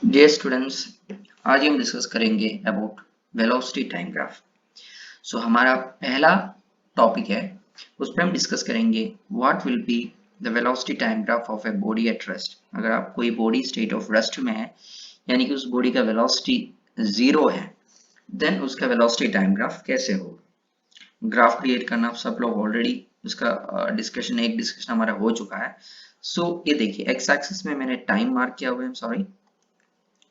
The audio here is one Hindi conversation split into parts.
डियर स्टूडेंट्स, आज हम डिस्कस करेंगे अबाउट वेलोसिटी टाइम ग्राफ। सो हमारा पहला टॉपिक है, उस पर हम डिस्कस करेंगे what will be the velocity time graph of a body at rest. अगर आप कोई बॉडी स्टेट ऑफ रेस्ट में है, यानी कि उस बॉडी का वेलोसिटी जीरो है, देन उसका वेलोसिटी टाइम ग्राफ कैसे होगा। ग्राफ क्रिएट करना सब लोग ऑलरेडी उसका डिस्कशन हमारा हो चुका है। ये देखिए, एक्स एक्सिस में मैंने टाइम मार्क किया हुआ है, सॉरी,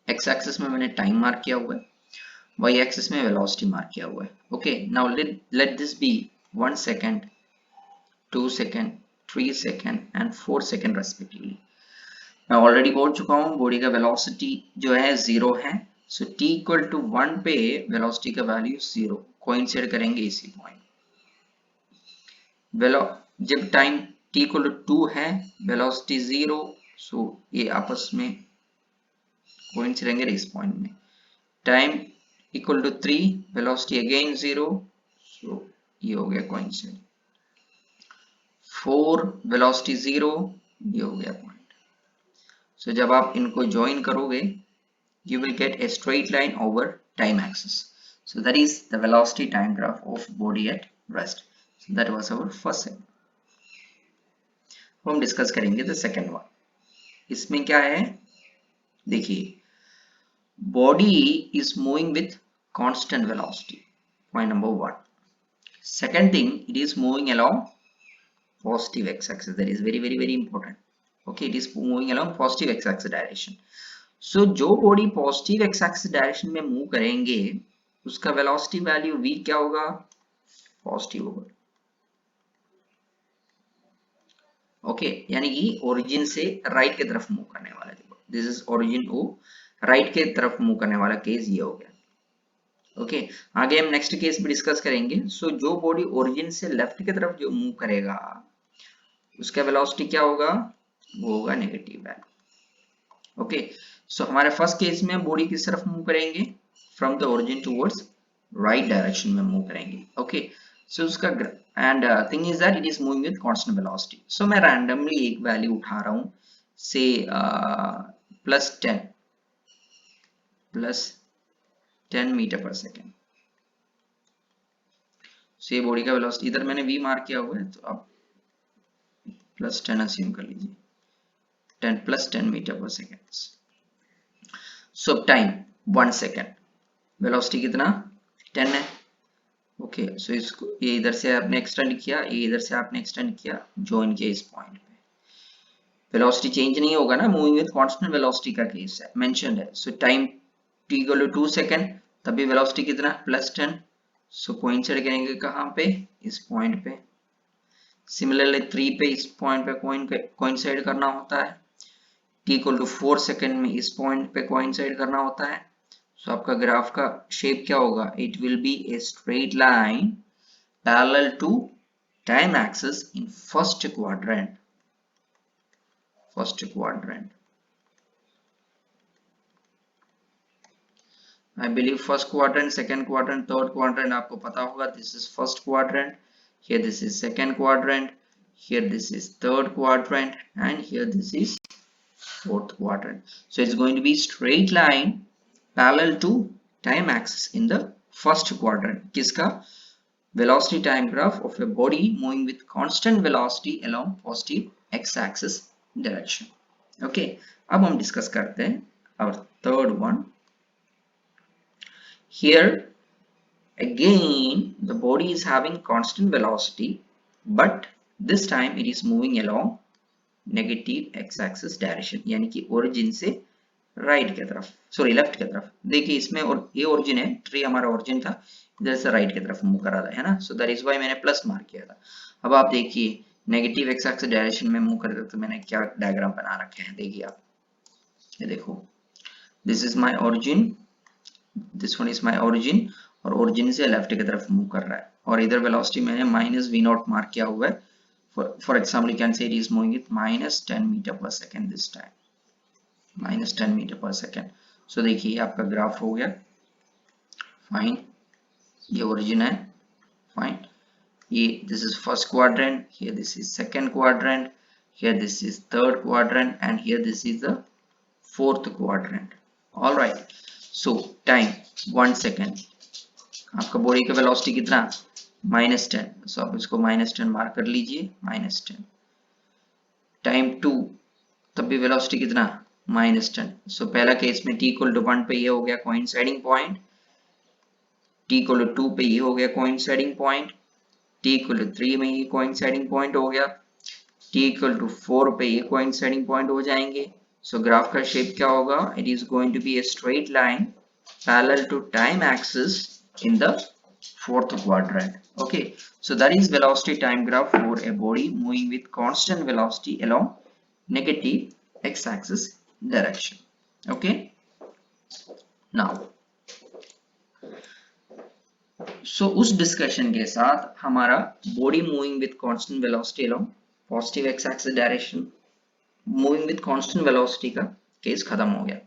एक्स एक्सिस में मैंने टाइम मार्क किया हुआ है, वाई एक्सिस में वेलोसिटी मार्क किया हुआ है। Okay, now let this be 1 second, 2 second, 3 second and 4 second respectively. मैं ऑलरेडी बोल चुका हूँ बॉडी का वेलोसिटी जो है जीरो है। सो t इक्वल टू 1 पे वेलोसिटी का वैल्यू जीरो कोइंसाइड करेंगे इसी पॉइंट। वेलो जब टाइम t इक्वल टू 2 है, वेलोसिटी जीरो, सो ये आपस में कोइंसाइड करेंगे इस पॉइंट में। Time equal to 3, velocity again zero, so ये हो गया कोइंसिडेंट। 4, वेलोसिटी जीरो, ये हो गया पॉइंट। सो जब आप इनको ज्वाइन करोगे, you will get a straight line over time axis. So that is the velocity time graph of body at rest. So that was our first segment. हम डिस्कस करेंगे द सेकेंड वन। इसमें क्या है, देखिए, body is moving with constant velocity, point number one. Second thing, it is moving along positive x-axis. That is very important. Okay, it is moving along positive x-axis direction. So जो बॉडी पॉजिटिव x-axis डायरेक्शन में मूव करेंगे, उसका वेलोसिटी वैल्यू v क्या होगा, पॉजिटिव होगा। ओके, यानी कि ओरिजिन से राइट की तरफ मूव करने वाला, this is origin O, right के तरफ मूव करने वाला केस ये हो गया। ओके, आगे हम नेक्स्ट केस भी डिस्कस करेंगे। सो जो बॉडी ओरिजिन से लेफ्ट की तरफ जो मूव करेगा, उसका वेलोसिटी क्या होगा, वो होगा नेगेटिव वैल्यू। ओके, सो हमारे फर्स्ट केस में बॉडी किस तरफ मूव करेंगे, from the origin towards right direction में मूव करेंगे। ओके, सो उसका end thing is that it is moving with constant velocity. So मैं रैंडमली एक वैल्यू उठा रहा हूं, से +10 मीटर पर सेकेंड। सो ये बॉडी का वेलोसिटी, इधर मैंने v मार्क किया हुआ है, तो आप +10 अस्यूम कर लीजिए, 10 +10 मीटर पर सेकेंड। सो टाइम 1 सेकेंड, वेलोसिटी कितना, 10 है। ओके, सो इसको ये इधर से आपने एक्सटेंड किया, ये इधर से आपने एक्सटेंड किया, ज्वाइन किया इस पॉइंट पे। वेलोसिटी चेंज नहीं होगा ना, मूविंग विद कांस्टेंट वेलोसिटी का केस है, मेंशन्ड है। So time t equal to 2 second, तभी वेलोसिटी कितना, +10। सो कोइंसाइड करेंगे कहाँ पे, इस पॉइंट पे। सिमिलरली 3 पे, इस पॉइंट पे कोइंसाइड करना होता है। t इक्वल टू 4 सेकंड में इस पॉइंट पे कोइंसाइड करना होता है। सो आपका ग्राफ का शेप क्या होगा, it will be a straight line parallel to time axis in first quadrant. I believe first quadrant, second quadrant, third quadrant आपको पता होगा. This is first quadrant, here this is second quadrant, here this is third quadrant, and here this is fourth quadrant. So it's going to be straight line parallel to time axis in the first quadrant. किसका, velocity time graph of a body moving with constant velocity along positive x-axis direction. Okay, अब हम डिस्कस करते हैं our third one. Here again the body is having constant velocity, but this time it is moving along negative x-axis direction, यानी कि origin से राइट की तरफ, सॉरी लेफ्ट की तरफ। देखिए इसमें और ये ओरिजिन है, ट्री हमारा ओरिजिन था, इधर से राइट की तरफ मूव कर रहा था, है ना। सो दैट इज व्हाई मैंने प्लस मार्क किया था। अब आप देखिए नेगेटिव एक्स एक्सिस डायरेक्शन में मूव कर रहे, तो मैंने क्या डायग्राम बना रखे हैं, देखिए आप, ये देखो, this is my origin, this one is my origin, और ओरिजिन से लेफ्ट की तरफ मूव कर रहा है, और इधर वेलोसिटी मैंने -v0 मार्क किया हुआ है। For example you can say it is moving with -10 metre per second this time, -10 metre per second. So देखिए आपका ग्राफ हो गया, फाइन, ये ओरिजिन है, फाइन, ये this is first quadrant, here this is second quadrant, here this is third quadrant, and here this is the fourth quadrant. All right, so time 1 second, आपका बॉडी का वेलोसिटी कितना -10, सो आप इसको -10 मार्क कर लीजिए, -10। टाइम 2, तब भी वेलोसिटी कितना -10, सो पहला केस में t इक्वल टू 1 पे ये हो गया coinciding point, t equal to 2 पे ये हो गया coinciding point, t equal to 3 में ये कोइंसाइडिंग पॉइंट हो गया, t इक्वल टू 4 पे ये कोइंसाइडिंग पॉइंट हो जाएंगे। सो ग्राफ का शेप क्या होगा, it is going to be a straight line parallel to time axis in the fourth quadrant. Okay, so that is velocity time graph for a body moving with constant velocity along negative x-axis direction. Okay, now so उस डिस्कशन के साथ हमारा body moving with constant velocity along positive X axis direction, moving with constant velocity का केस खत्म हो गया।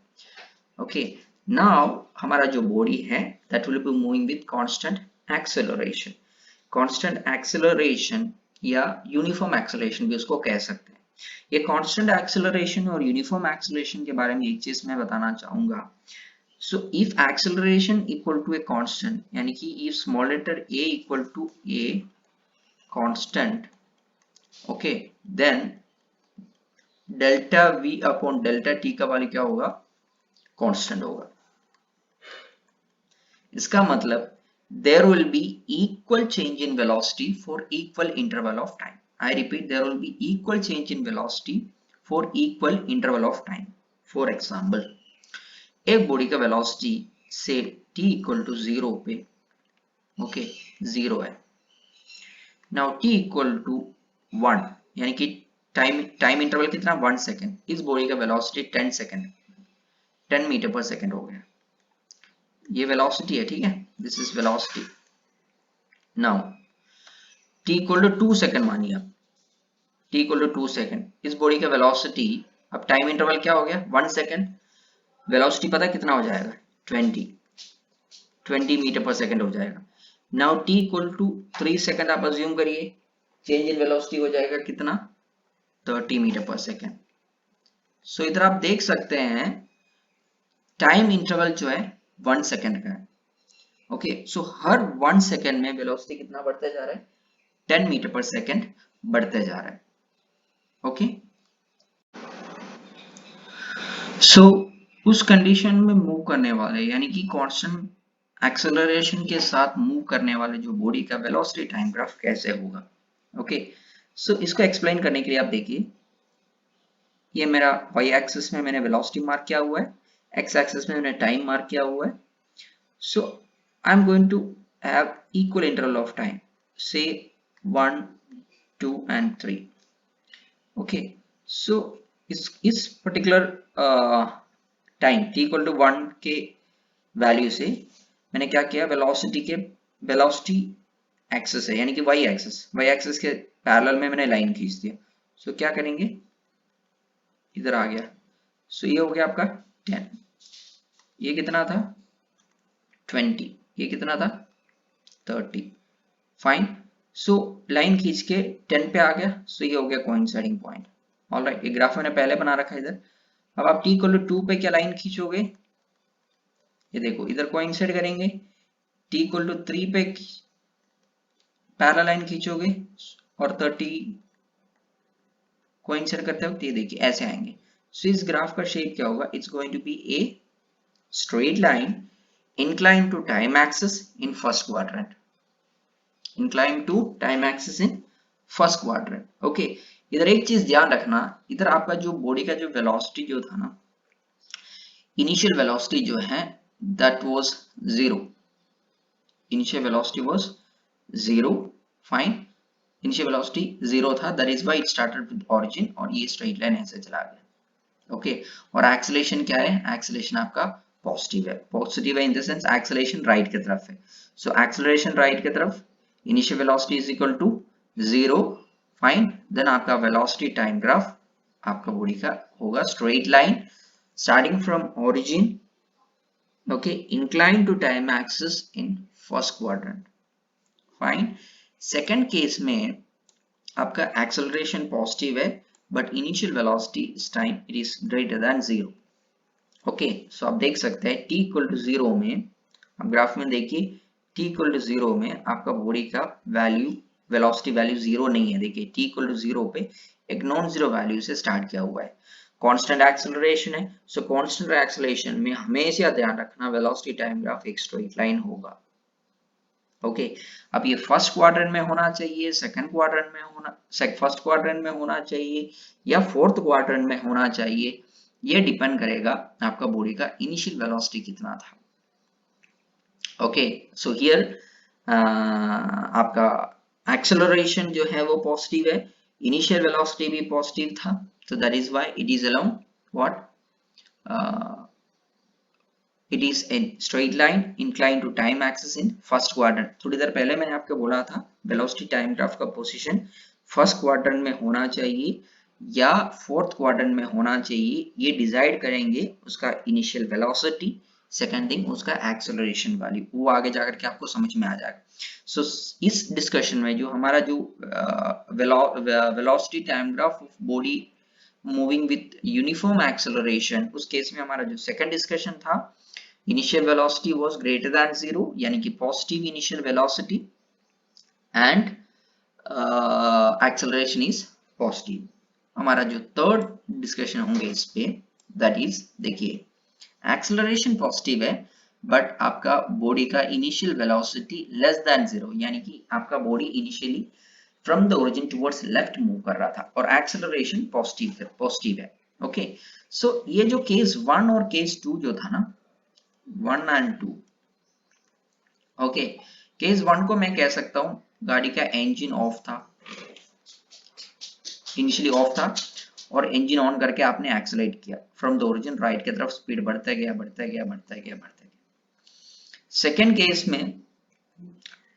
ओके, नाउ हमारा जो बॉडी है that will be moving with constant acceleration. Constant acceleration या यूनिफॉर्म एक्सेलरेशन भी उसको कह सकते हैं। ये कांस्टेंट एक्सेलरेशन और यूनिफॉर्म एक्सेलरेशन के बारे में एक चीज मैं बताना चाहूंगा। So if acceleration equal to a constant, यानी कि if small letter a equal to a constant, okay, then delta v upon delta t का वैल्यू क्या होगा, कांस्टेंट होगा। इसका मतलब there will be equal change in velocity for equal interval of time. I repeat, there will be equal change in velocity for equal interval of time. For example, एक बॉडी का वेलोसिटी से t इक्वल टू 0 पे, ओके, 0 है। नाउ t इक्वल टू 1, यानी कि टाइम इंटरवल कितना 1 सेकेंड, इस बॉडी का velocity 10 second 10 metre per second हो गया। ये वेलोसिटी है, ठीक है, this is velocity. Now t equal to 2 second मानिए आप, t इक्वल टू 2 सेकेंड, इस बॉडी का वेलोसिटी, अब टाइम इंटरवल क्या हो गया 1 सेकेंड, वेलोसिटी पता है कितना हो जाएगा 20 मीटर पर सेकेंड हो जाएगा। Now t equal to 3 second आप अज्यूम करिए, चेंज इन वेलोसिटी हो जाएगा कितना 30 मीटर पर सेकेंड। सो इधर आप देख सकते हैं टाइम इंटरवल जो है 1 सेकेंड का है। ओके, सो हर 1 सेकेंड में वेलोसिटी कितना बढ़ते जा रहा है 10 मीटर पर सेकेंड बढ़ते जा रहा है। ओके, सो उस कंडीशन में मूव करने वाले यानी कि कांस्टेंट एक्सेलरेशन के साथ मूव करने वाले जो बॉडी का वेलोसिटी टाइम ग्राफ कैसे होगा। ओके, सो इसको एक्सप्लेन करने के लिए आप देखिए, ये मेरा y एक्सिस में मैंने वेलोसिटी मार्क किया हुआ है, x एक्सिस में मैंने टाइम मार्क किया हुआ है। So I am going to have equal interval of time, से 1 2 and 3। ओके, सो इस particular time t equal to 1 के वैल्यू से मैंने क्या किया, वेलोसिटी एक्सिस है यानी कि y एक्सिस के पैरेलल में मैंने लाइन खींच दिया। सो क्या करेंगे, इधर आ गया, सो ये हो गया आपका 10, ये कितना था 20, ये कितना था 30, फाइन। सो लाइन खींच के 10 पे आ गया, सो ये हो गया कोइंसाइडिंग पॉइंट। ऑलराइट, ये ग्राफ मैंने पहले बना रखा है इधर। अब आप t इक्वल टू 2 पे क्या लाइन खींचोगे, ये देखो इधर कोइंसाइड करेंगे, t इक्वल टू 3 पे पैरेलल लाइन खींचोगे और 30 कोइंसाइड करते वक्त ये देखिए ऐसे आएंगे। सो इस ग्राफ का शेप क्या होगा, it's going to be a straight line inclined to time axis in first quadrant, inclined to time axis in first quadrant। Okay, इधर एक चीज ध्यान रखना, इधर आपका जो बॉडी का जो वेलोसिटी जो था ना, इनिशियल वेलोसिटी जो है that was 0, initial velocity was 0, fine, initial velocity 0 था, that is why it started with origin और ये स्ट्रेट लाइन ऐसे चला गया। ओके, और एक्सेलरेशन क्या है, एक्सेलरेशन आपका पॉजिटिव है in the sense acceleration right की तरफ है। सो एक्सेलरेशन राइट की तरफ, initial velocity is equal to 0, fine, then आपका वेलोसिटी टाइम ग्राफ आपका बॉडी का होगा straight line starting from origin, okay, incline to time axis in first quadrant, fine. Second case में आपका एक्सेलरेशन पॉजिटिव है बट इनिशियल वेलोसिटी इस time it is greater than 0। Okay, so आप देख सकते हैं t इक्वल टू 0 में, आप ग्राफ में देखिए t इक्वल टू 0 में आपका बॉडी का वैल्यू, वेलोसिटी वैल्यू 0 नहीं है। देखिए t इक्वल टू 0 पे एक नॉन जीरो वैल्यू से स्टार्ट किया हुआ है, कांस्टेंट एक्सेलरेशन है। सो कांस्टेंट एक्सेलरेशन में हमेशा ध्यान रखना वेलोसिटी टाइम ग्राफ एक स्ट्रेट लाइन होगा। ओके, अब ये फर्स्ट क्वाड्रेंट में होना चाहिए, सेकंड क्वाड्रेंट में होना, फर्स्ट क्वाड्रेंट में होना चाहिए या फोर्थ क्वाड्रेंट में होना चाहिए, ये डिपेंड करेगा आपका बॉडी का इनिशियल वेलोसिटी कितना था। ओके, सो हियर आपका एक्सेलरेशन जो है वो पॉजिटिव है, इनिशियल वेलोसिटी भी पॉजिटिव था, so that is why it is along what it is a straight line inclined to time axis in first quadrant। थोड़ी देर पहले मैंने आपको बोला था वेलोसिटी टाइम ग्राफ का पोजीशन फर्स्ट क्वाड्रेंट में होना चाहिए या फोर्थ क्वाड्रेंट में होना चाहिए, ये डिसाइड करेंगे उसका इनिशियल वेलोसिटी, सेकंड थिंग उसका एक्सेलरेशन वैल्यू, वो आगे जाकर के आपको समझ में आ जाएगा। सो इस डिस्कशन में जो हमारा जो velocity time graph of body moving with uniform acceleration, उस केस में हमारा जो सेकंड डिस्कशन था, initial velocity was greater than 0 यानी कि positive initial velocity and acceleration is positive. हमारा जो थर्ड डिस्कशन होंगे इस पे, दैट इज देखिए एक्सेलरेशन पॉजिटिव है बट आपका बॉडी का इनिशियल वेलोसिटी लेस देन 0 यानी कि आपका body initially from the origin towards left move कर रहा था और एक्सेलरेशन पॉजिटिव है। ओके, सो ये जो केस 1 और केस 2 जो था ना, 1 एंड 2, ओके, केस 1 को मैं कह सकता हूं गाड़ी का इंजन ऑफ था, इनिशियली ऑफ था और इंजन ऑन करके आपने एक्सेलरेट किया फ्रॉम द ओरिजिन राइट की तरफ, स्पीड बढ़ता गया बढ़ता गया बढ़ता गया बढ़ता गया। सेकेंड केस में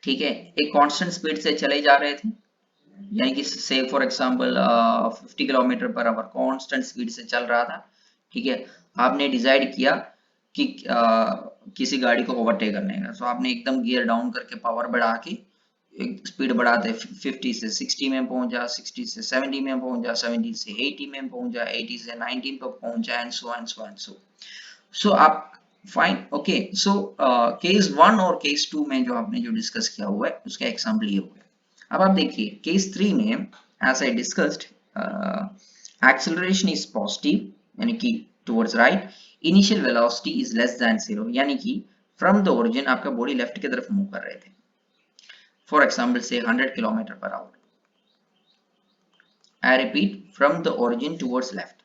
ठीक है, एक कांस्टेंट स्पीड से चले जा रहे थे, यानी कि से for example 50 kilometre per hour constant speed से चल रहा था। ठीक है, आपने डिसाइड किया कि किसी गाड़ी को ओवरटेक करने का, तो आपने एकदम गियर डाउन करके पावर बढ़ा के स्पीड बढ़ाते 50 से 60 में पहुंच जा, 60 से 70 में पहुंच जा, 70 से 80 में पहुंच जा, 80 से 90 पर पहुंच जा, and so and so and so. So आप फाइन, ओके, सो केस 1 और केस 2 में जो आपने जो डिस्कस किया हुआ है उसका एग्जांपल ये हो गया। अब आप देखिए केस 3 में, as I discussed, acceleration is positive यानी कि towards right, initial velocity is less than 0 यानी कि फ्रॉम द ओरिजिन आपका बॉडी लेफ्ट की तरफ मूव कर रहे थे, फॉर एग्जांपल से 100 kilometre per hour. I repeat, from the origin towards left,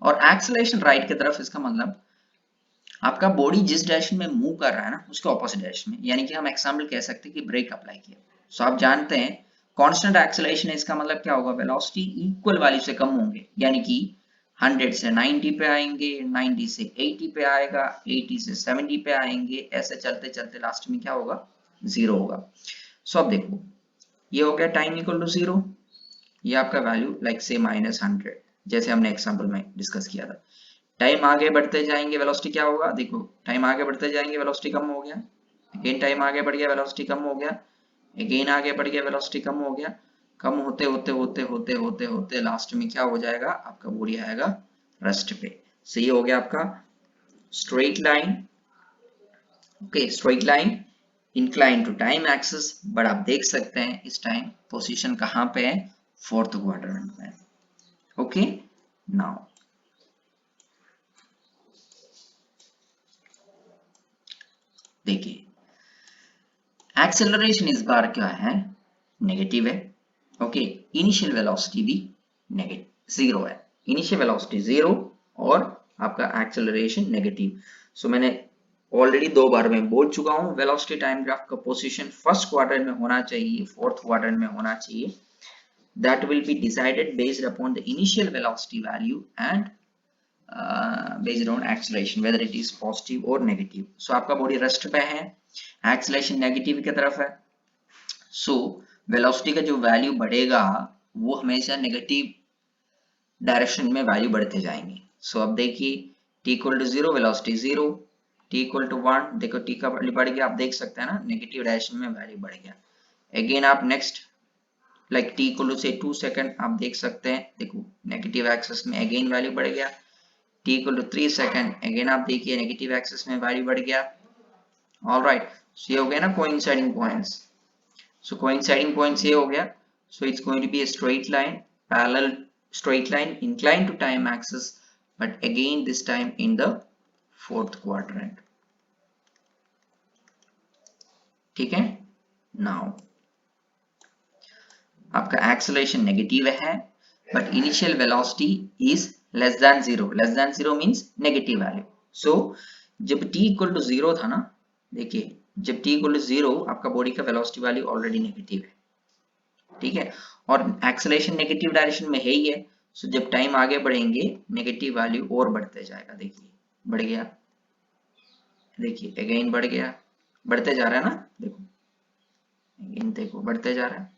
और एक्सेलरेशन राइट की तरफ, इसका मतलब आपका बॉडी जिस डायरेक्शन में मूव कर रहा है ना उसके ऑपोजिट डायरेक्शन में, यानी कि हम एग्जांपल कह सकते हैं कि ब्रेक अप्लाई किया। सो आप जानते हैं कांस्टेंट एक्सेलरेशन है, इसका मतलब क्या होगा, वेलोसिटी इक्वल वैल्यू से कम होंगे, यानी कि 100 से 90 पे आएंगे, 90 से 80 पे आएगा, 80 से 70 पे आएंगे, ऐसे चलते चलते लास्ट में क्या होगा, 0 होगा। सो अब देखो ये हो गया टाइम इक्वल टू 0, ये आपका वैल्यू लाइक से -100, जैसे हमने एग्जांपल में डिस्कस किया था। टाइम आगे बढ़ते जाएंगे वेलोसिटी क्या होगा, देखो टाइम आगे बढ़ते जाएंगे वेलोसिटी कम हो गया, अगेन टाइम आगे बढ़ गया वेलोसिटी कम हो गया, अगेन आगे बढ़ गया वेलोसिटी कम हो गया, कम होते होते होते होते होते होते लास्ट में क्या हो जाएगा, आपका बॉडी आएगा रेस्ट पे। सही हो गया आपका straight line. Okay, straight line incline to time axis, but आप देख सकते हैं इस टाइम पोजीशन कहां पे है, फोर्थ क्वाड्रेंट में। ओके, नाउ देखिए एक्सेलरेशन इस बार क्या है, नेगेटिव है। ओके, इनिशियल वेलोसिटी भी नेगेटिव 0 है, इनिशियल वेलोसिटी 0 और आपका एक्सेलरेशन नेगेटिव। सो मैंने ऑलरेडी 2 बार में बोल चुका हूं, वेलोसिटी टाइम ग्राफ का पोजीशन फर्स्ट क्वाड्रेंट में होना चाहिए, फोर्थ क्वाड्रेंट में होना चाहिए, that will be decided based upon the initial velocity value and based on acceleration whether it is positive or negative। so आपका बॉडी रेस्ट पे है, एक्सेलरेशन नेगेटिव की तरफ है, सो वेलोसिटी का जो वैल्यू बढ़ेगा वो हमेशा नेगेटिव डायरेक्शन में वैल्यू बढ़ते जाएंगे। सो अब देखिए t equal to 0 velocity 0, t equal to 1, देखो t का वैल्यू बढ़ गया, आप देख सकते हैं ना नेगेटिव डायरेक्शन में वैल्यू बढ़ गया। अगेन आप next like t equal to से 2 सेकंड आप देख सकते हैं, देखो नेगेटिव एक्सिस में अगेन वैल्यू बढ़ गया, t equal to 3 second, again आप देखिए नेगेटिव एक्सिस में वैल्यू बढ़ गया। ऑल राइट, सो ये हो गया ना coinciding points. So coinciding points ये हो गया। So it's going to be a straight line, parallel straight line inclined to time axis, but again this time in the fourth quadrant। ठीक है। नाउ आपका एक्सेलरेशन नेगेटिव है, but initial velocity is less than zero. Less than zero means negative value. So जब t इक्वल टू जीरो था ना, देखिए जब t इक्वल टू जीरो आपका बॉडी का वेलोसिटी वैल्यू ऑलरेडी नेगेटिव है, ठीक है, और एक्सेलरेशन नेगेटिव डायरेक्शन में है ही है। सो जब टाइम आगे बढ़ेंगे नेगेटिव वैल्यू और बढ़ते जाएगा। देखिए बढ़ गया, देखिए अगेन बढ़ गया, बढ़ते जा रहा है ना, देखो अगेन देखो बढ़ते जा रहा है।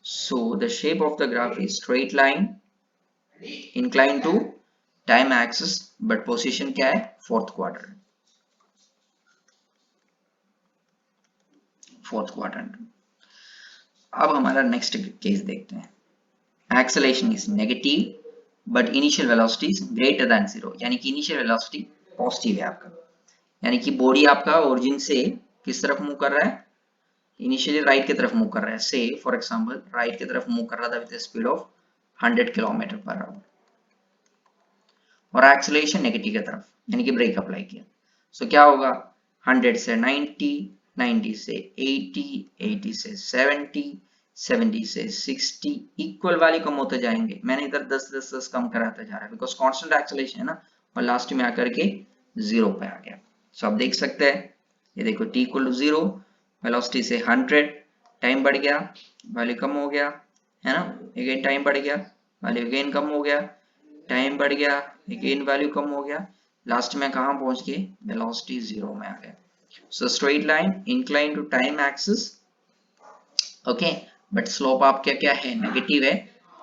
So the shape of the graph is straight line inclined to time axis, but position क्या है, fourth quadrant। fourth quadrant। अब हमारा नेक्स्ट केस देखते हैं। Acceleration is negative but initial velocity is greater than zero, यानी कि इनिशियल वेलोसिटी पॉजिटिव है आपका, यानी कि बॉडी आपका ओरिजिन से किस तरफ मूव कर रहा है, इनिशियली राइट की तरफ मूव कर रहा है। से फॉर एग्जांपल राइट की तरफ मूव कर रहा था with speed of 100 kilometre per hour, और एक्सेलरेशन नेगेटिव की तरफ, यानी कि ब्रेक अप्लाई किया। सो क्या होगा, 100 से 90, 90 से 80, 80 से 70, 70 से 60, इक्वल वैल्यू कम होते जाएंगे। मैंने इधर 10 10 10 कम कराता जा रहा है बिकॉज कांस्टेंट एक्सेलरेशन है ना, और लास्ट में आकर के जीरो पे आ गया। सो आप देख सकते हैं, ये देखो t equal to zero, velocity से 100, टाइम बढ़ गया, वैल्यू कम हो गया, है ना, अगेन टाइम बढ़ गया, वैल्यू अगेन कम हो गया, टाइम बढ़ गया, अगेन वैल्यू कम हो गया, लास्ट में कहां पहुंच गए, वेलोसिटी जीरो में आ गया। So straight line incline to time axis, okay, but slope आपका क्या है, नेगेटिव है,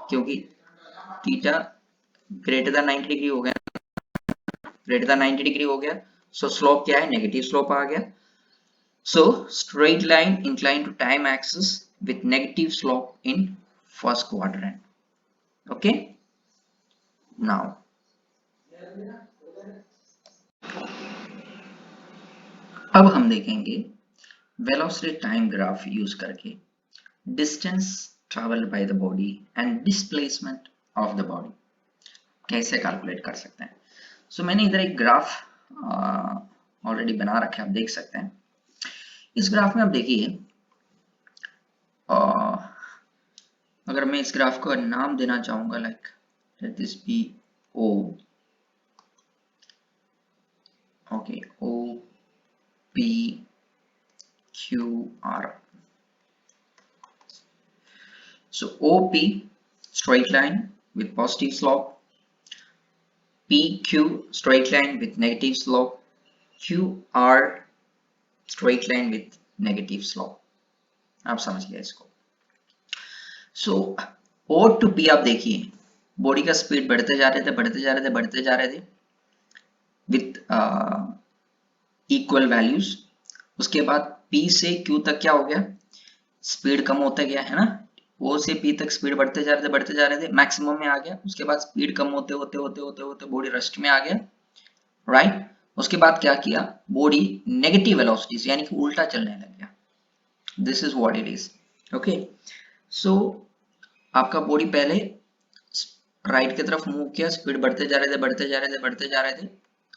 क्योंकि थीटा ग्रेटर देन 90 डिग्री हो गया, ग्रेटर देन 90 डिग्री हो गया। सो स्लोप क्या है, नेगेटिव स्लोप आ गया। So straight line incline to time axis with negative slope in first quadrant। okay, now अब हम देखेंगे वेलोसिटी टाइम ग्राफ यूज करके distance travelled by the body and displacement of the body कैसे कैलकुलेट कर सकते हैं। सो मैंने इधर एक ग्राफ ऑलरेडी बना रखा है, आप देख सकते हैं। इस ग्राफ में आप देखिए, अगर मैं इस ग्राफ को नाम देना चाहूंगा like let this be O, okay, O P Q R. So OP straight line with positive slope, PQ straight line with negative slope, QR straight line with negative slope। आप समझ गए इसको। So O to P आप देखिए, बॉडी का स्पीड बढ़ते जा रहे थे, बढ़ते जा रहे थे, बढ़ते जा रहे थे विथ इक्वल वैल्यूज। उसके बाद P से Q तक क्या हो गया, स्पीड कम होता गया, है ना, O से P तक स्पीड बढ़ते जा रहे थे, बढ़ते जा रहे थे, मैक्सिमम में आ गया। उसके बाद स्पीड कम होते होते होते होते होते बॉडी रेस्ट में आ गया, राइट। उसके बाद क्या किया, बॉडी नेगेटिव वेलोसिटी यानी कि उल्टा चलने लग गया। This is what it is, okay. So आपका बॉडी पहले राइट की तरफ मूव किया, स्पीड बढ़ते जा रहे थे, बढ़ते जा रहे थे, बढ़ते जा रहे थे।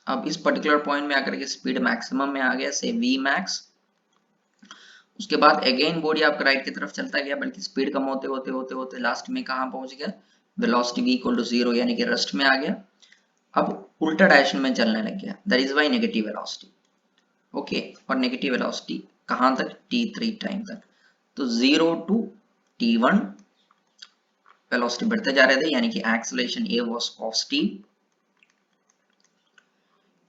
अब इस पर्टिकुलर पॉइंट में आकर के स्पीड मैक्सिमम में आ गया, से वी मैक्स। उसके बाद अगेन बॉडी आपका राइट की तरफ चलता गया, बल्कि स्पीड कम होते होते होते होते लास्ट में कहां पहुंच गया, velocity v equal to zero, यानी कि रेस्ट में आ गया। अब उल्टा डायरेक्शन में चलने लग गया, that is why negative velocity, okay. और नेगेटिव वेलोसिटी कहां तक, t3 टाइम तक। तो 0 टू t1 वेलोसिटी बढ़ते जा रहे थे, यानी कि acceleration a was positive.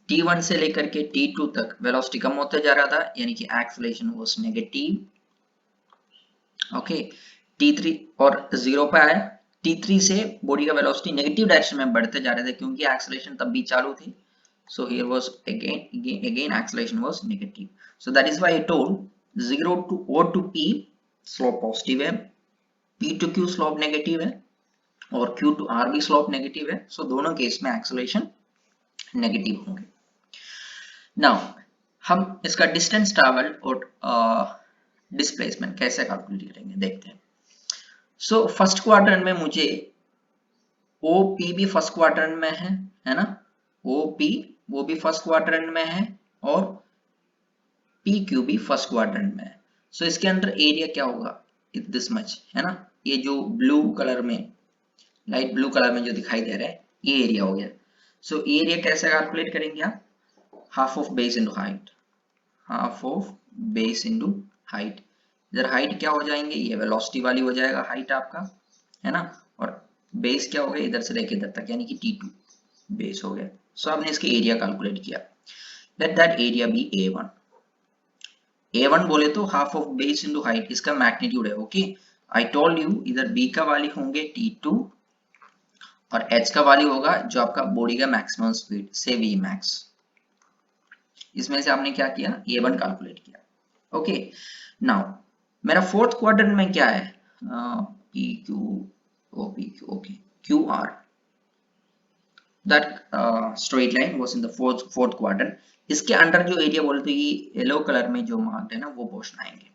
t1 से लेकर के t2 तक वेलोसिटी कम होते जा रहा था, यानी कि acceleration was negative, okay. t3 और 0 पे आया, t3 से बॉडी का वेलोसिटी नेगेटिव डायरेक्शन में बढ़ते जा रहे थे, क्योंकि एक्सेलरेशन तब भी चालू थी। So here was again acceleration was negative. So that is why I told 0 to O to P slope positive है, P to Q slope negative है, और Q to R भी स्लोप नेगेटिव है, सो दोनों केस में एक्सेलरेशन नेगेटिव होंगे। नाउ हम इसका डिस्टेंस ट्रैवल और डिस्प्लेसमेंट कैसे कैलकुलेट करेंगे देखते हैं। सो फर्स्ट क्वाड्रेंट में मुझे OP भी फर्स्ट क्वाड्रेंट में है ना, OP वो भी फर्स्ट क्वाड्रेंट में है और PQ भी फर्स्ट क्वाड्रेंट में है। सो इसके अंदर एरिया क्या होगा, दिस मच है ना, ये जो ब्लू कलर में, लाइट ब्लू कलर में जो दिखाई दे रहा है ये एरिया हो गया। सो एरिया कैसे कैलकुलेट करेंगे आप, half of base into height, half of base into height. इधर हाइट क्या हो जाएंगे, ये वेलोसिटी वाली हो जाएगा हाइट आपका, है ना, और बेस क्या हो गया इधर से लेके इधर तक यानी कि T2 बेस हो गया। सो आपने इसके एरिया कैलकुलेट किया, let that area be A1। A1 बोले तो half of base into height, इसका मैग्नीट्यूड है। ओके, आई टोल्ड यू इधर B का वैल्यू होंगे T2 और H का वैल्यू होगा जो आपका बॉडी का मैक्सिमम स्पीड से Vmax। इसमें से आपने क्या किया, A1 कैलकुलेट किया। ओके, नाउ मेरा फोर्थ क्वाड्रेंट में क्या है, PQ OPQ, okay, QR, that straight line was in the fourth quadrant। इसके अंडर जो एरिया बोले तो ये येलो कलर में जो मार्क्ड है ना वो पोर्शन आएंगे।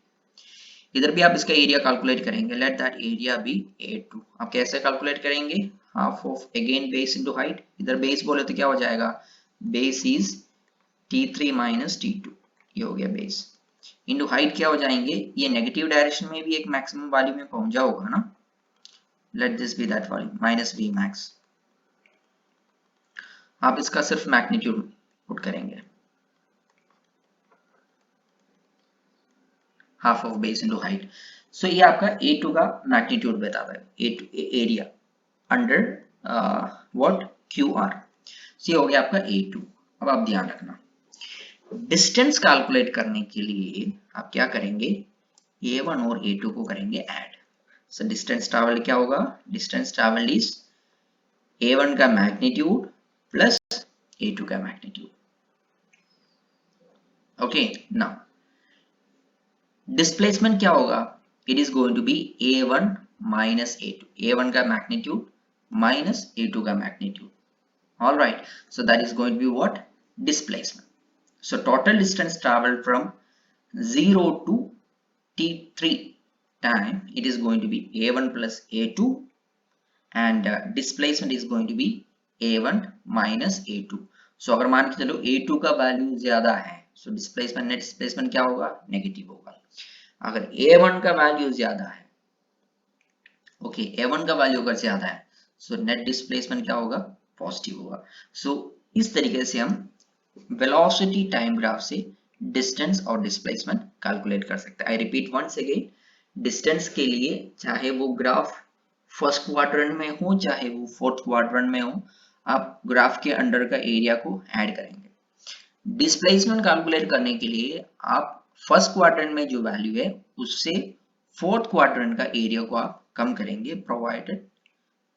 इधर भी आप इसका एरिया कैलकुलेट करेंगे, let that area be A2। आप कैसे कैलकुलेट करेंगे, half of again base into height, इधर बेस बोले तो क्या हो जाएगा, base is T3 minus T2, ये हो गया बेस, इनटू हाइट क्या हो जाएंगे, ये नेगेटिव डायरेक्शन में भी एक मैक्सिमम वैल्यू में पहुंचा होगा ना, let this be that value minus Vmax। आप इसका सिर्फ मैग्नीट्यूड पुट करेंगे, half of base into height. So ये आपका A2 का मैग्नीट्यूड बताता है, A2 area under what QR। ये हो गया आपका A2। अब आप ध्यान रखना, डिस्टेंस कैलकुलेट करने के लिए आप क्या करेंगे, A1 और A2 को करेंगे ऐड। सो डिस्टेंस ट्रैवल क्या होगा, डिस्टेंस ट्रैवल इज A1 का मैग्नीट्यूड प्लस A2 का मैग्नीट्यूड। ओके, नाउ डिस्प्लेसमेंट क्या होगा, it is going to be A1 minus A2, A1 का मैग्नीट्यूड माइनस A2 का magnitude. All right, so that is going to be what, displacement. So total distance travelled from 0 to T3 time, it is going to be A1 plus A2 and displacement is going to be A1 minus A2। सो अगर मान के चलो A2 का वैल्यू ज्यादा है, सो डिस्प्लेसमेंट, नेट डिस्प्लेसमेंट क्या होगा, नेगेटिव होगा। अगर A1 का वैल्यू ज्यादा है, ओके, A1 का वैल्यू अगर ज्यादा है, सो नेट डिस्प्लेसमेंट क्या होगा, पॉजिटिव होगा। सो इस तरीके से हम वेलोसिटी टाइम ग्राफ से डिस्टेंस और डिस्प्लेसमेंट कैलकुलेट कर सकते हैं। I repeat once again, distance के लिए चाहे वो ग्राफ फर्स्ट क्वाड्रेंट में हो चाहे वो फोर्थ क्वाड्रेंट में हो, आप ग्राफ के अंडर का एरिया को ऐड करेंगे। डिस्प्लेसमेंट कैलकुलेट करने के लिए आप फर्स्ट क्वाड्रेंट में जो वैल्यू है उससे फोर्थ क्वाड्रेंट का एरिया को आप कम करेंगे, provided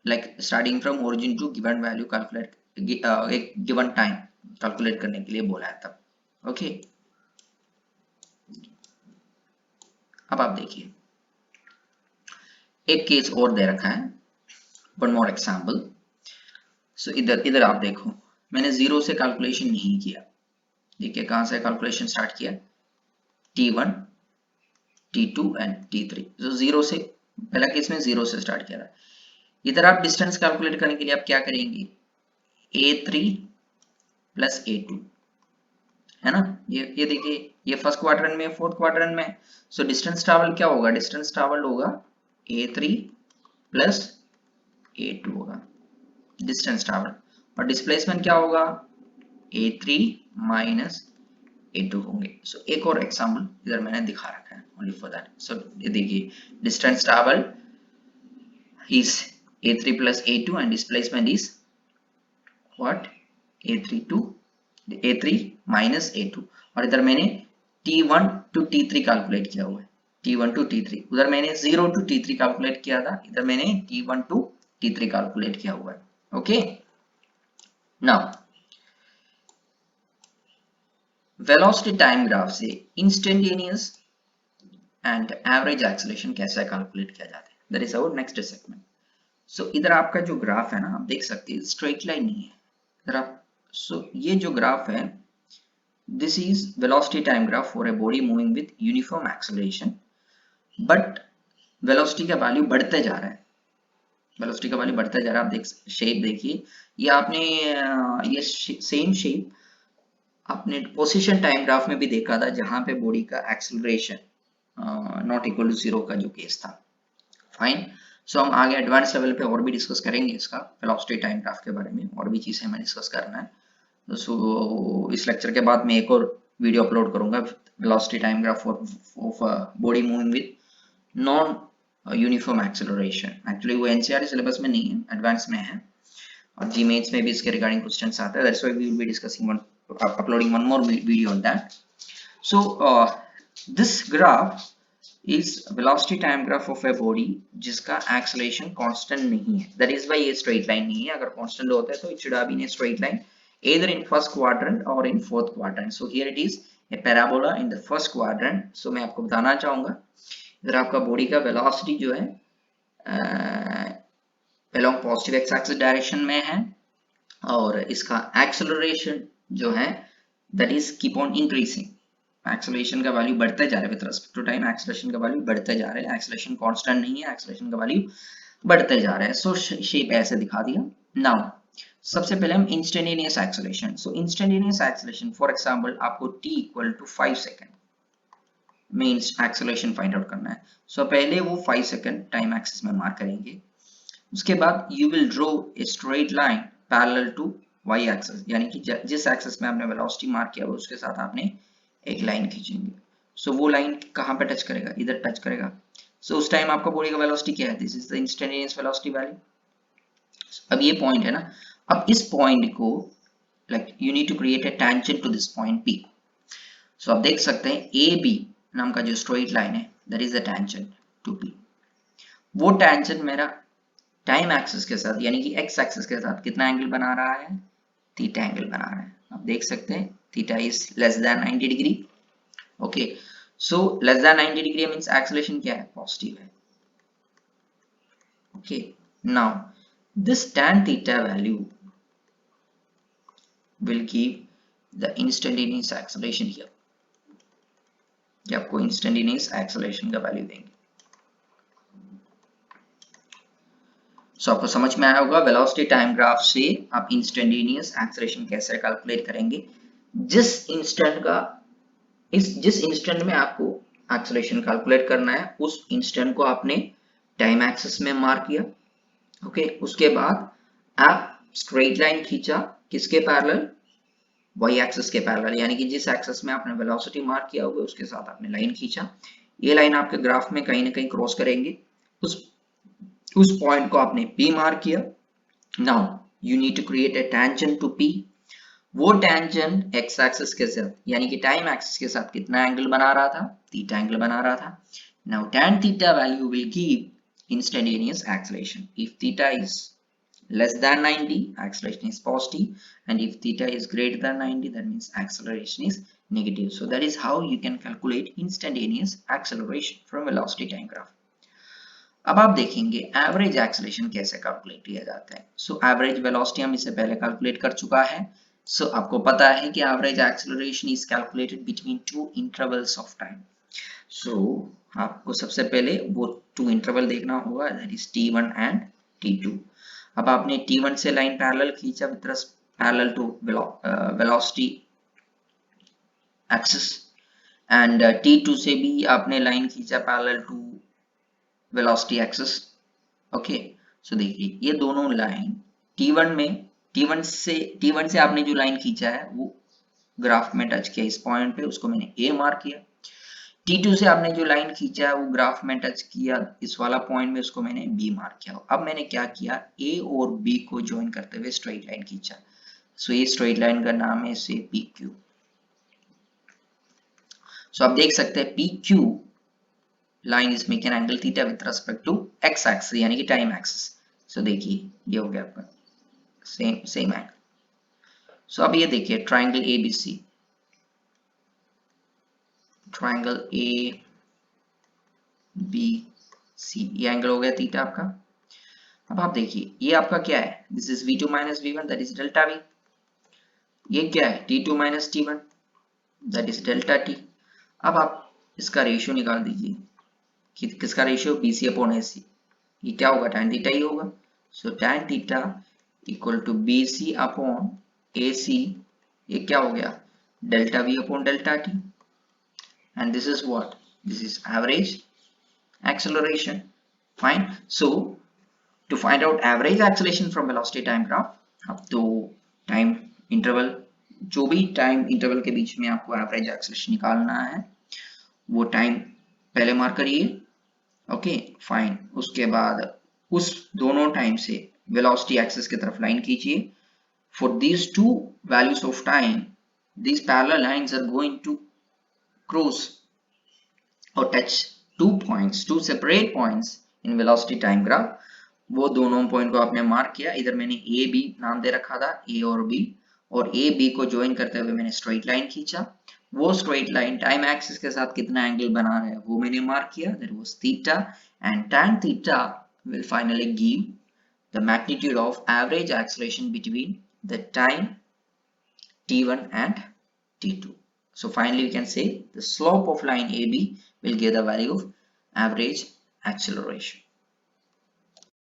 like starting from origin to given value calculate, एक गिवन टाइम कैलकुलेट करने के लिए बोला है तब। ओके, अब आप देखिए एक केस और दे रखा है, वन मोर एग्जांपल। सो इधर इधर आप देखो, मैंने जीरो से कैलकुलेशन नहीं किया, देखिए कहां से कैलकुलेशन स्टार्ट किया, T1 T2 एंड T3। तो जीरो से, पहला केस में जीरो से स्टार्ट किया था। इधर आप डिस्टेंस कैलकुलेट करने के लिए आप क्या करेंगे, A3 प्लस A2, है ना, ये देखिए ये फर्स्ट क्वाड्रेंट में फोर्थ क्वाड्रेंट में। सो डिस्टेंस ट्रैवल क्या होगा, डिस्टेंस ट्रैवल होगा A3 प्लस A2 होगा डिस्टेंस ट्रैवल, और डिस्प्लेसमेंट क्या होगा, A3 माइनस A2 होंगे। सो एक और एग्जांपल इधर मैंने दिखा रखा है ओनली फॉर दैट। सो ये देखिए distance travel is A3 plus A2 and displacement is what, A3 to A3 minus A2। और इधर मैंने T1 to T3 कैलकुलेट किया हुआ है, T1 to T3, उधर मैंने 0 to T3 कैलकुलेट किया था, इधर मैंने T1 to T3 कैलकुलेट किया हुआ है। Okay, now velocity time graph से इंस्टेंटेनियस एंड एवरेज एक्सेलरेशन कैसे कैलकुलेट किया जाता है, that is our next segment. So इधर आपका जो ग्राफ है ना, आप देख सकते हैं स्ट्रेट लाइन नहीं है इधर आप। सो ये जो ग्राफ है, this is velocity time graph for a body moving with uniform acceleration, but velocity का वैल्यू बढ़ते जा रहा है, वेलोसिटी का वैल्यू बढ़ता जा रहा है। आप देख शेप देखिए, ये आपने ये सेम शेप आपने पोजीशन टाइम ग्राफ में भी देखा था, जहां पे बॉडी का एक्सेलरेशन नॉट इक्वल टू 0 का जो केस था। फाइन। सो हम आगे एडवांस लेवल पे और भी डिस्कस करेंगे इसका वेलोसिटी टाइम ग्राफ के बारे में, और भी चीजें हमें डिस्कस करना है। सो इस लेक्चर के बाद मैं एक और वीडियो अपलोड करूंगा, velocity time graph of body moving with non uniform acceleration. Actually वो एनसीईआरटी सिलेबस में नहीं है, एडवांस में है, और जीमेट्स में भी इसके रिगार्डिंग क्वेश्चंस आते हैं। That's why we will be discussing one, uploading one more video on that. So this graph is velocity time graph of a body जिसका acceleration constant नहीं है, that is why ये straight line नहीं है। अगर constant होता है तो it should have been a straight line either in first quadrant or in fourth quadrant. So here it is a parabola in the first quadrant. So मैं आपको बताना चाहूंगा, इधर आपका बॉडी का वेलोसिटी जो है along positive X axis direction में है, और इसका एक्सेलरेशन जो है that is keep on increasing, acceleration का वैल्यू बढ़ता जा रहा है with respect to time, acceleration का वैल्यू बढ़ता जा रहा है, एक्सेलरेशन कांस्टेंट नहीं है, एक्सेलरेशन का वैल्यू बढ़ते जा रहा है। सो शेप ऐसे दिखा दिया। नाउ सबसे पहले हम instantaneous acceleration, so instantaneous acceleration for example आपको t इक्वल टू 5 सेकंड में एक्सेलरेशन फाइंड आउट करना है। सो पहले वो 5 सेकंड टाइम एक्सिस में मार्क करेंगे, उसके बाद you will draw a straight line parallel to Y axis, यानी कि जिस एक्सिस में आपने वेलोसिटी मार्क किया हो उसके साथ आपने एक लाइन खींचेंगे। सो वो लाइन कहां पे टच करेगा, इधर टच करेगा। सो उस टाइम आपका बॉडी का वेलोसिटी क्या है, this is the instantaneous velocity value. अब ये पॉइंट है ना, अब इस पॉइंट को like you need to create a tangent to this point P। सो आप देख सकते हैं AB नाम का जो स्ट्रेट लाइन है that is the tangent to P। वो टेंजेंट मेरा टाइम एक्सिस के साथ यानी कि एक्स एक्सिस के साथ कितना एंगल बना रहा है, थीटा एंगल बना रहा है। आप देख सकते हैं theta is less then 90 degree. Okay, so less than 90 degree means acceleration क्या है, पॉजिटिव है। Okay, now this tan theta value will give the instantaneous acceleration here। ये आपको इंस्टेंटेनियस एक्सेलरेशन का वैल्यू देंगे। सो आपको समझ में आया होगा वेलोसिटी टाइम ग्राफ से आप इंस्टेंटेनियस एक्सेलरेशन कैसे कैलकुलेट करेंगे। जिस इंस्टेंट में आपको एक्सेलरेशन कैलकुलेट करना है उस इंस्टेंट को आपने टाइम एक्सिस में मार्क किया। ओके, उसके बाद आप स्ट्रेट लाइन खींचा किसके पैरेलल, वाई एक्सिस के पैरेलल, यानी कि जिस एक्सिस में आपने वेलोसिटी मार्क किया होगा उसके साथ आपने लाइन खींचा। ये लाइन आपके ग्राफ में कहीं ना कहीं क्रॉस करेंगे, उस पॉइंट को आपने P मार्क किया। Now you need to create a tangent to P। वो टेंजेंट एक्स एक्सिस के साथ यानी कि टाइम एक्सिस के साथ कितना एंगल बना रहा था, थीटा एंगल बना रहा था। Now tan theta value will give instantaneous acceleration if theta is less than 90, acceleration is positive, and if theta is greater than 90, that means acceleration is negative. So that is how you can calculate instantaneous acceleration from velocity time graph. अब आप देखेंगे एवरेज एक्सेलरेशन कैसे कैलकुलेट किया जाता है। सो एवरेज वेलोसिटी हम इससे पहले कैलकुलेट कर चुका है। सो आपको पता है कि average acceleration is calculated between two intervals of time. So आपको सबसे पहले वो टू इंटरवल देखना होगा, that is t1 and t2। अब आपने t1 से लाइन पैरेलल खींचा with parallel to velocity axis, and t2 से भी आपने लाइन खींचा parallel to velocity axis. Okay, so देखिए ये दोनों लाइन T1 से आपने जो लाइन खींचा है वो ग्राफ में टच किया इस पॉइंट पे, उसको मैंने A मार्क किया। T2 से आपने जो लाइन खींचा है वो ग्राफ में टच किया इस वाला पॉइंट में, उसको मैंने B मार्क किया। अब मैंने क्या किया, A और B को ज्वाइन करते हुए स्ट्रेट लाइन खींचा। सो ये स्ट्रेट लाइन का नाम है से PQ। सो आप देख सकते हैं PQ line is making an angle theta with respect to x axis यानी कि टाइम एक्सिस। सो देखिए ये हो गया आपका सेम एंगल। सो अब ये देखिए ट्राइंगल ABC, ट्राइंगल ABC, ये एंगल हो गया थीटा आपका। अब आप देखिए ये आपका क्या है, this is v2 minus v1 that is delta v। ये क्या है, t2 minus t1 that is delta t। अब आप इसका रेशियो निकाल दीजिए कि किसका रेशियो, bc अपॉन ac। ये क्या होगा, tan थीटा ही होगा। सो tan theta equal to bc upon ac। ये क्या हो गया, delta v upon delta t। And this is what, this is average acceleration. Fine. So to find out average acceleration from velocity time graph, अब तो टाइम इंटरवल, जो भी टाइम इंटरवल के बीच में आपको एवरेज एक्सेलरेशन निकालना है वो टाइम पहले मार्क करिए। Okay fine. उसके बाद उस दोनों टाइम से वेलोसिटी एक्सिस की तरफ लाइन कीजिए। For these two values of time, these parallel lines are going to cross or touch two separate points in velocity time graph। वो दोनों पॉइंट को आपने मार्क किया, इधर मैंने ए बी नाम दे रखा था, ए और बी, और ए बी को ज्वाइन करते हुए मैंने स्ट्रेट लाइन खींचा। वो स्ट्रेट लाइन टाइम एक्सिस के साथ कितना एंगल बना रहा है वो मैंने मार्क किया, that was theta. And tan theta will finally give the magnitude of average acceleration between the time t1 and t2. So finally we can say the slope of line AB will give the value of average acceleration.